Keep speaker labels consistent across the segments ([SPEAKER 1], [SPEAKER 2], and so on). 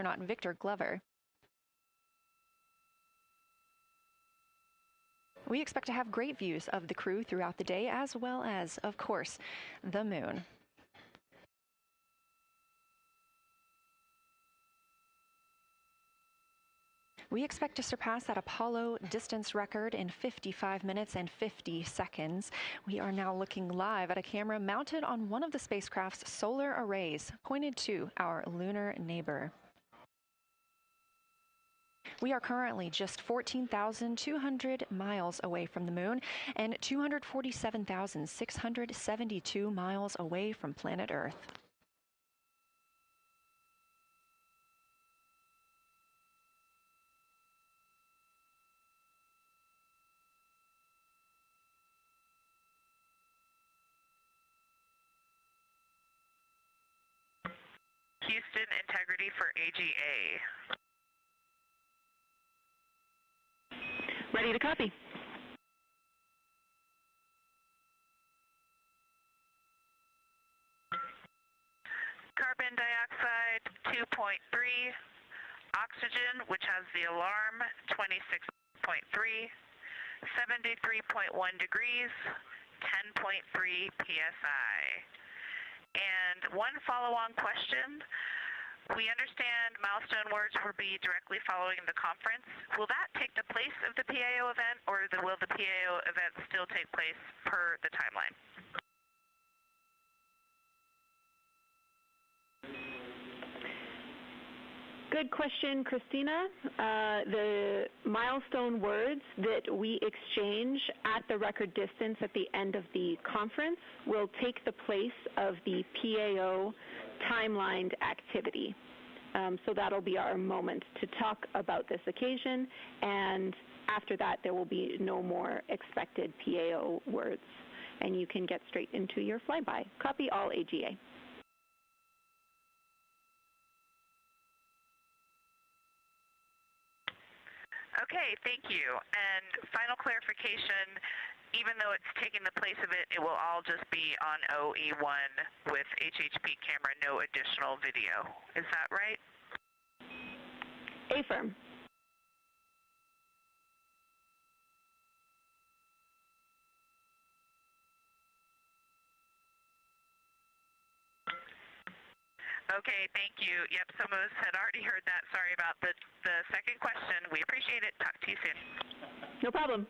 [SPEAKER 1] astronaut Victor Glover. We expect to have great views of the crew throughout the day, as well as, of course, the moon. We expect to surpass that Apollo distance record in 55 minutes and 50 seconds. We are now looking live at a camera mounted on one of the spacecraft's solar arrays, pointed to our lunar neighbor. We are currently just 14,200 miles away from the moon and 247,672 miles away from planet Earth.
[SPEAKER 2] Houston, integrity for AGA.
[SPEAKER 3] Ready to copy.
[SPEAKER 2] Carbon dioxide 2.3, oxygen, which has the alarm, 26.3, 73.1 degrees, 10.3 psi. And one follow-on question. We understand milestone words will be directly following the conference. Will that take the place of the PAO event, or will the PAO event still take place per the timeline?
[SPEAKER 3] Good question, Christina. The milestone words that we exchange at the record distance at the end of the conference will take the place of the PAO timelined activity. So that'll be our moment to talk about this occasion, and after that there will be no more expected PAO words, and you can get straight into your flyby. Copy all AGA.
[SPEAKER 2] Okay, thank you. And final clarification, even though it's taking the place of it, it will all just be on OE1 with HHP camera, no additional video. Is that right?
[SPEAKER 3] Affirm.
[SPEAKER 2] Okay, thank you. Yep, some of us had already heard that. Sorry about the second question. We appreciate it. Talk to you soon.
[SPEAKER 3] No problem.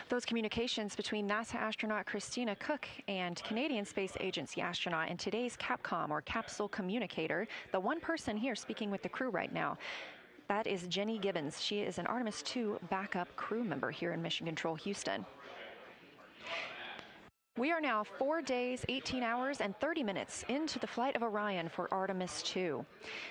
[SPEAKER 1] Those communications between NASA astronaut Christina Cook and Canadian Space Agency astronaut and today's Capcom, or capsule communicator, the one person here speaking with the crew right now, that is Jenny Gibbons. She is an Artemis II backup crew member here in Mission Control Houston. We are now 4 days, 18 hours, and 30 minutes into the flight of Orion for Artemis II.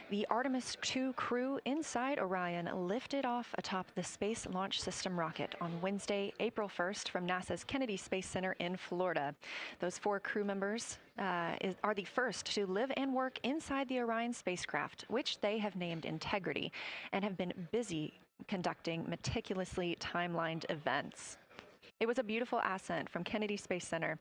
[SPEAKER 1] The Artemis II crew inside Orion lifted off atop the Space Launch System rocket on Wednesday, April 1st from NASA's Kennedy Space Center in Florida. Those 4 crew members are the first to live and work inside the Orion spacecraft, which they have named Integrity, and have been busy conducting meticulously timelined events. It was a beautiful ascent from Kennedy Space Center.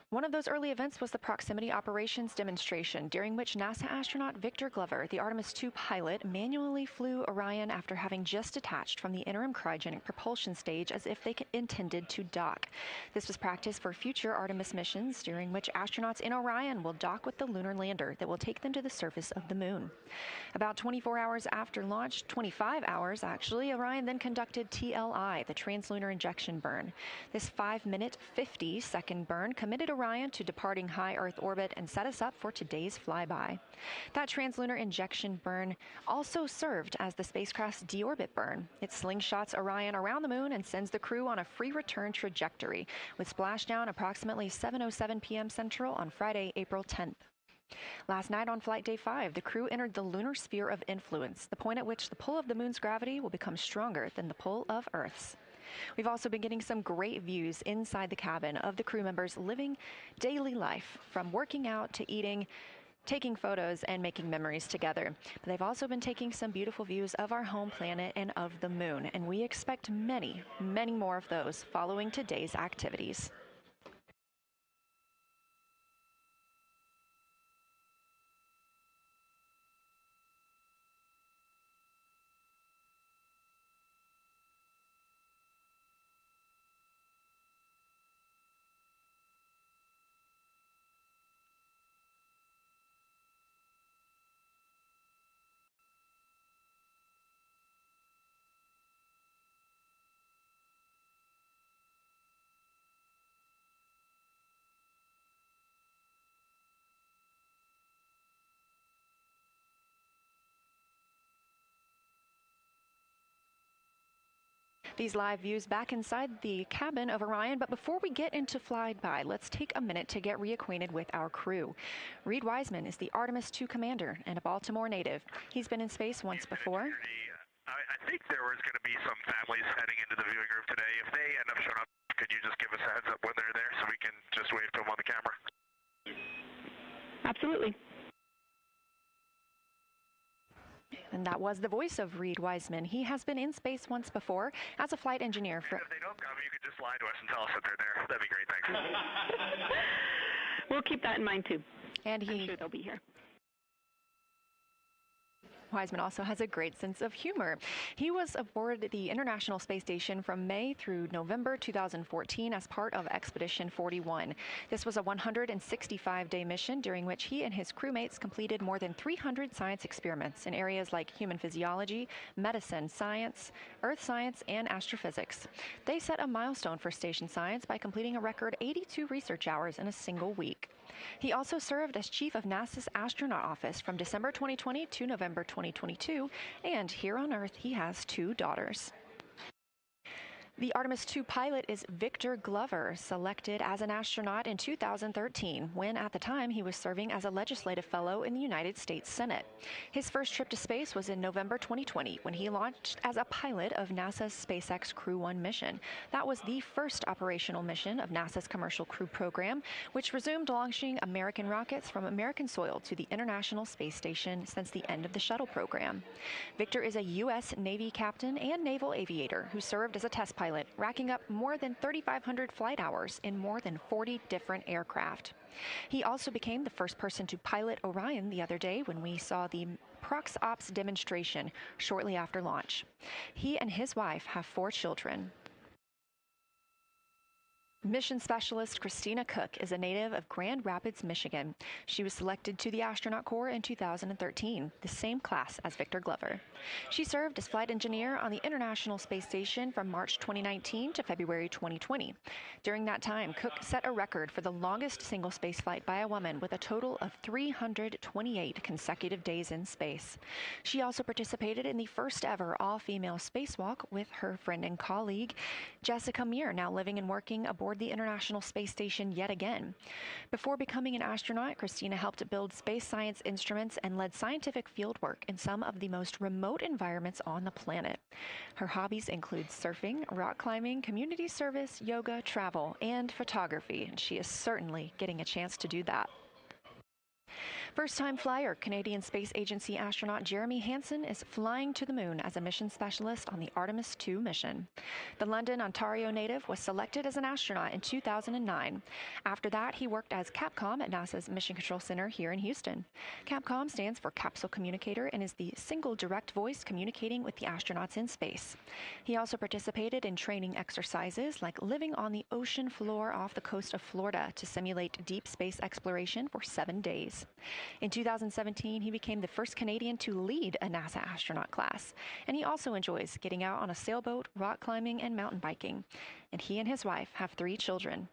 [SPEAKER 1] One of those early events was the proximity operations demonstration, during which NASA astronaut Victor Glover, the Artemis II pilot, manually flew Orion after having just detached from the interim cryogenic propulsion stage as if they intended to dock. This was practice for future Artemis missions, during which astronauts in Orion will dock with the lunar lander that will take them to the surface of the moon. About 24 hours after launch, 25 hours actually, Orion then conducted TLI, the translunar injection burn. This 5-minute, 50-second burn committed Orion to departing high Earth orbit and set us up for today's flyby. That translunar injection burn also served as the spacecraft's deorbit burn. It slingshots Orion around the moon and sends the crew on a free return trajectory, with splashdown approximately 7:07 p.m. Central on Friday, April 10th. Last night on Flight Day 5, the crew entered the lunar sphere of influence, the point at which the pull of the moon's gravity will become stronger than the pull of Earth's. We've also been getting some great views inside the cabin of the crew members living daily life, from working out to eating, taking photos, and making memories together. But they've also been taking some beautiful views of our home planet and of the moon, and we expect many, many more of those following today's activities. These live views back inside the cabin of Orion, but before we get into flyby, let's take a minute to get reacquainted with our crew. Reed Wiseman is the Artemis II commander and a Baltimore native. He's been in space once before.
[SPEAKER 4] I think there was going to be some families heading into the viewing room today. If they end up showing up, could you just give us a heads up when they're there so we can just wave to them on the camera?
[SPEAKER 3] Absolutely.
[SPEAKER 1] And that was the voice of Reed Wiseman. He has been in space once before as a flight engineer.
[SPEAKER 4] And if they don't come, you could just lie to us and tell us that they're there. That'd be great, thanks.
[SPEAKER 3] We'll keep that in mind, too.
[SPEAKER 1] And
[SPEAKER 3] I'm sure they'll be here.
[SPEAKER 1] Wiseman also has a great sense of humor. He was aboard the International Space Station from May through November 2014 as part of Expedition 41. This was a 165-day mission during which he and his crewmates completed more than 300 science experiments in areas like human physiology, medicine, science, earth science, and astrophysics. They set a milestone for station science by completing a record 82 research hours in a single week. He also served as chief of NASA's astronaut office from December 2020 to November 2022, and here on Earth he has 2 daughters. The Artemis II pilot is Victor Glover, selected as an astronaut in 2013, when at the time he was serving as a legislative fellow in the United States Senate. His first trip to space was in November 2020, when he launched as a pilot of NASA's SpaceX Crew 1 mission. That was the first operational mission of NASA's Commercial Crew Program, which resumed launching American rockets from American soil to the International Space Station since the end of the shuttle program. Victor is a U.S. Navy captain and naval aviator who served as a test pilot, racking up more than 3,500 flight hours in more than 40 different aircraft. He also became the first person to pilot Orion the other day when we saw the Prox-Ops demonstration shortly after launch. He and his wife have 4 children. Mission Specialist Christina Cook is a native of Grand Rapids, Michigan. She was selected to the Astronaut Corps in 2013, the same class as Victor Glover. She served as flight engineer on the International Space Station from March 2019 to February 2020. During that time, Cook set a record for the longest single spaceflight by a woman with a total of 328 consecutive days in space. She also participated in the first ever all-female spacewalk with her friend and colleague, Jessica Meir, now living and working aboard the International Space Station yet again. Before becoming an astronaut, Christina helped build space science instruments and led scientific fieldwork in some of the most remote environments on the planet. Her hobbies include surfing, rock climbing, community service, yoga, travel, and photography, and she is certainly getting a chance to do that. First-time flyer, Canadian Space Agency astronaut Jeremy Hansen is flying to the moon as a mission specialist on the Artemis II mission. The London, Ontario native was selected as an astronaut in 2009. After that, he worked as Capcom at NASA's Mission Control Center here in Houston. Capcom stands for Capsule Communicator and is the single direct voice communicating with the astronauts in space. He also participated in training exercises like living on the ocean floor off the coast of Florida to simulate deep space exploration for 7 days. In 2017, he became the first Canadian to lead a NASA astronaut class, and he also enjoys getting out on a sailboat, rock climbing, and mountain biking. And he and his wife have 3 children.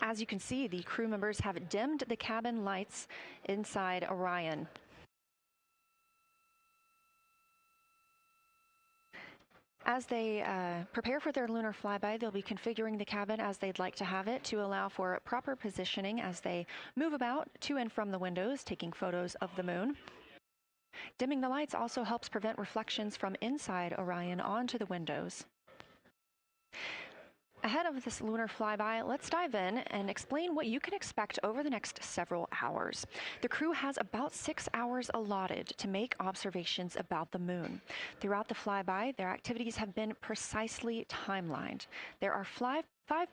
[SPEAKER 1] As you can see, the crew members have dimmed the cabin lights inside Orion. As they prepare for their lunar flyby, they'll be configuring the cabin as they'd like to have it to allow for proper positioning as they move about to and from the windows, taking photos of the moon. Dimming the lights also helps prevent reflections from inside Orion onto the windows. Ahead of this lunar flyby, let's dive in and explain what you can expect over the next several hours. The crew has about 6 hours allotted to make observations about the moon. Throughout the flyby, their activities have been precisely timelined. There are five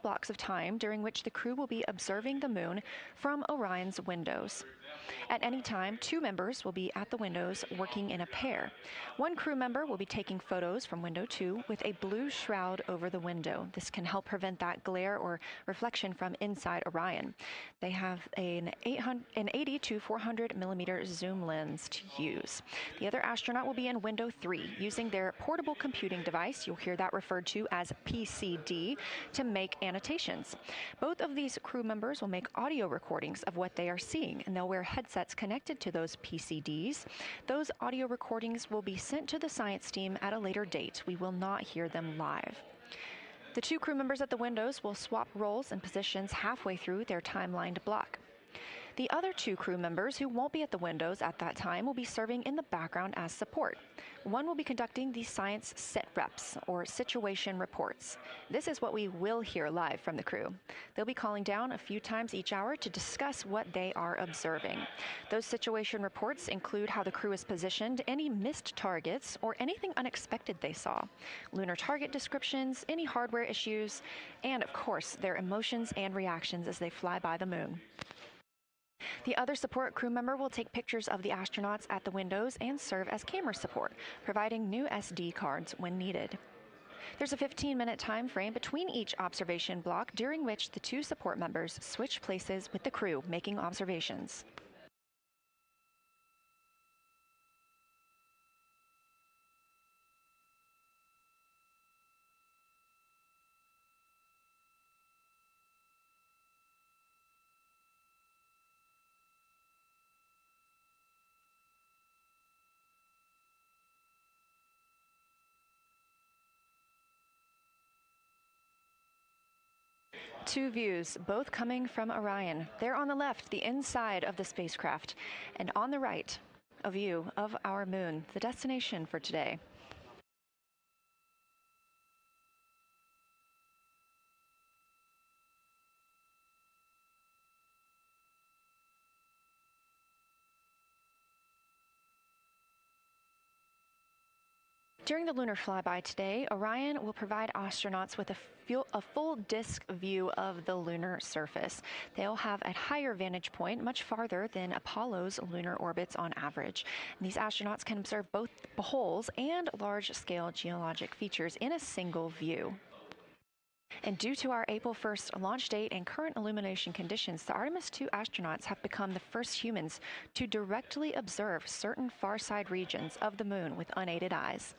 [SPEAKER 1] blocks of time during which the crew will be observing the moon from Orion's windows. At any time, 2 members will be at the windows working in a pair. One crew member will be taking photos from window 2 with a blue shroud over the window. This can help prevent that glare or reflection from inside Orion. They have an 80 to 400 millimeter zoom lens to use. The other astronaut will be in window 3 using their portable computing device, you'll hear that referred to as PCD, to make annotations. Both of these crew members will make audio recordings of what they are seeing, and they'll wear headsets connected to those PCDs. Those audio recordings will be sent to the science team at a later date. We will not hear them live. The 2 crew members at the windows will swap roles and positions halfway through their timelined block. The other 2 crew members who won't be at the windows at that time will be serving in the background as support. One will be conducting the science sit reps, or situation reports. This is what we will hear live from the crew. They'll be calling down a few times each hour to discuss what they are observing. Those situation reports include how the crew is positioned, any missed targets, or anything unexpected they saw, lunar target descriptions, any hardware issues, and of course, their emotions and reactions as they fly by the moon. The other support crew member will take pictures of the astronauts at the windows and serve as camera support, providing new SD cards when needed. There's a 15-minute time frame between each observation block during which the 2 support members switch places with the crew making observations. Two views, both coming from Orion. There on the left, the inside of the spacecraft, and on the right, a view of our moon, the destination for today. During the lunar flyby today, Orion will provide astronauts with a full disk view of the lunar surface. They'll have a higher vantage point, much farther than Apollo's lunar orbits on average. And these astronauts can observe both holes and large-scale geologic features in a single view. And due to our April 1st launch date and current illumination conditions, the Artemis II astronauts have become the first humans to directly observe certain far side regions of the moon with unaided eyes.